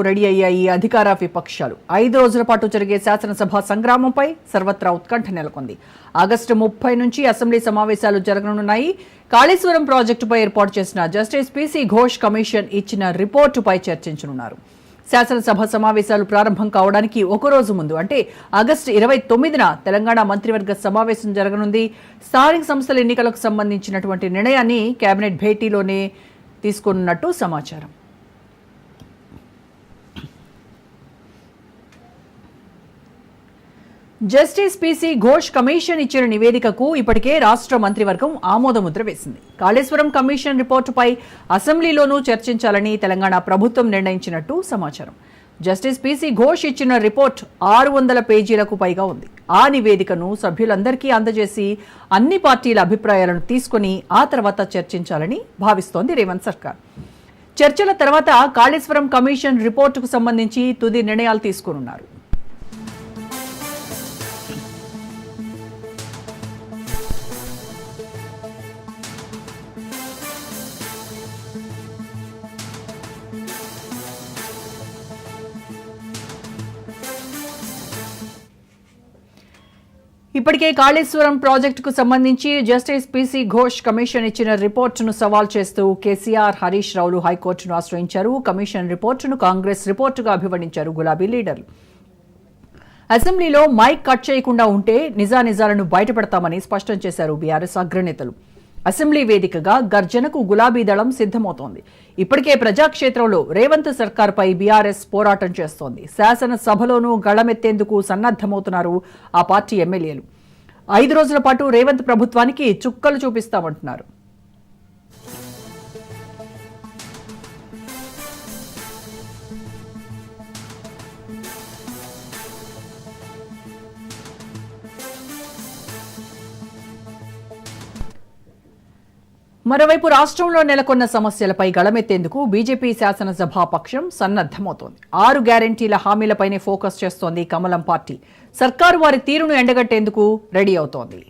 Ready అయ్యాయి అధికార విపక్షాలు. 5 రోజుల పాటు జరిగే శాసనసభ సంగ్రామంపై సర్వత్రా ఉత్కంఠ నెలకొంది. ఆగస్టు 30 నుంచి అసెంబ్లీ సమావేశాలు జరగనున్నాయి. కాళేశ్వరం ప్రాజెక్టుపై ఏర్పాటు చేసిన జస్టిస్ పిసి ఘోష్ కమిషన్ ఇచ్చిన రిపోర్టుపై చర్చించనున్నారు. శాసనసభ సమావేశాలు ప్రారంభం కావడానికి ఒక రోజు ముందు అంటే ఆగస్టు 29న తెలంగాణ మంత్రివర్గ సమావేశం జరగనుంది. స్థానిక సంస్థల ఎన్నికలకు సంబంధించినటువంటి నిర్ణయాన్ని కేబినెట్ భేటీలోనే తీసుకున్నట్టు సమాచారం. జస్టిస్ పిసి ఘోష్ కమిషన్ ఇచ్చిన నివేదికకు ఇప్పటికే రాష్ట్ర మంత్రివర్గం ఆమోదముద్ర వేసింది. కాళేశ్వరం కమిషన్ రిపోర్టుపై అసెంబ్లీలోనూ చర్చించాలని తెలంగాణ ప్రభుత్వం నిర్ణయించినట్టు సమాచారం. జస్టిస్ పిసి ఘోష్ ఇచ్చిన రిపోర్ట్ 600 పేజీలకు పైగా ఉంది. ఆ నివేదికను సభ్యులందరికీ అందజేసి అన్ని పార్టీల అభిప్రాయాలను తీసుకుని ఆ తర్వాత చర్చించాలని భావిస్తోంది రేవంత్ సర్కార్. చర్చల తర్వాత కాళేశ్వరం కమిషన్ రిపోర్టుకు సంబంధించి తుది నిర్ణయాలు తీసుకోనున్నారు. ఇప్పటికే కాళేశ్వరం ప్రాజెక్టుకు సంబంధించి జస్టిస్ పిసి ఘోష్ కమిషన్ ఇచ్చిన రిపోర్టును సవాల్ చేస్తూ కేసీఆర్, హరీష్ రావులు హైకోర్టును ఆశ్రయించారు. కమిషన్ రిపోర్టును కాంగ్రెస్ రిపోర్టుగా అభివర్ణించారు గులాబీ లీడర్లు. అసెంబ్లీలో మైక్ కట్ చేయకుండా ఉంటే నిజానిజాలను బయటపెడతామని స్పష్టం చేశారు బీఆర్ఎస్ అగ్రనేతలు. అసెంబ్లీ వేదికగా గర్జనకు గులాబీ దళం సిద్ధమవుతోంది. ఇప్పటికే ప్రజాక్షేత్రంలో రేవంత్ సర్కార్పై బీఆర్ఎస్ పోరాటం చేస్తోంది. శాసనసభలోనూ గళమెత్తేందుకు సన్నద్దమవుతున్నారు ఆ పార్టీ ఎమ్మెల్యేలు. 5 రోజుల పాటు రేవంత్ ప్రభుత్వానికి చుక్కలు చూపిస్తామంటున్నారు. మరోవైపు రాష్ట్రంలో నెలకొన్న సమస్యలపై గళమెత్తేందుకు బీజేపీ శాసనసభాపక్షం సన్నద్దమవుతోంది. 6 గ్యారంటీల హామీలపైనే ఫోకస్ చేస్తోంది కమలం పార్టీ. సర్కారు వారి తీరును ఎండగట్టేందుకు రెడీ అవుతోంది.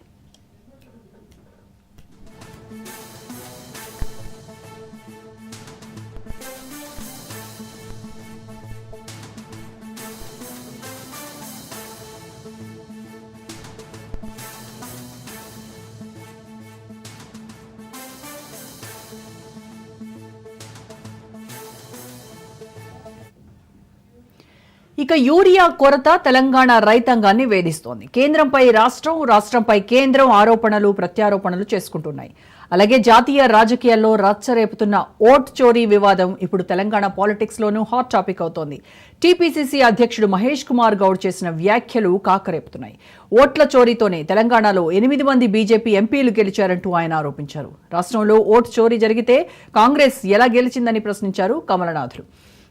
ఇక యూరియా కొరత తెలంగాణ రైతాంగాన్ని వేధిస్తోంది. కేంద్రంపై రాష్ట్రం, రాష్ట్రంపై కేంద్రం ఆరోపణలు ప్రత్యారోపణలు చేసుకుంటున్నాయి. అలాగే జాతీయ రాజకీయాల్లో రచ్చరేపుతున్న ఓట్ చోరీ వివాదం ఇప్పుడు తెలంగాణ పాలిటిక్స్ లోనూ హాట్ టాపిక్ అవుతోంది. టీపీసీసీ అధ్యక్షుడు మహేష్ కుమార్ గౌడ్ చేసిన వ్యాఖ్యలు కాకరేపుతున్నాయి. ఓట్ల చోరీతోనే తెలంగాణలో 8 మంది బీజేపీ ఎంపీలు గెలిచారంటూ ఆయన ఆరోపించారు. రాష్ట్రంలో ఓట్ చోరీ జరిగితే కాంగ్రెస్ ఎలా గెలిచిందని ప్రశ్నించారు కమలనాథులు.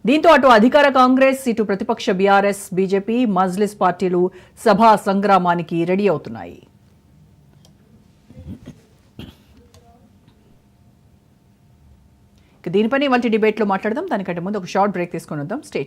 దీంతో అటు అధికార కాంగ్రెస్, ఇటు ప్రతిపక్ష బీఆర్ఎస్, బీజేపీ, మజ్లిస్ పార్టీలు సభా సంగ్రామానికి రెడీ అవుతున్నాయి. దీనిపై ఇవాల్టి డిబేట్లో మాట్లాడదాం. దానికంటే ముందు ఒక షార్ట్ బ్రేక్ తీసుకుని వద్దాం. స్టే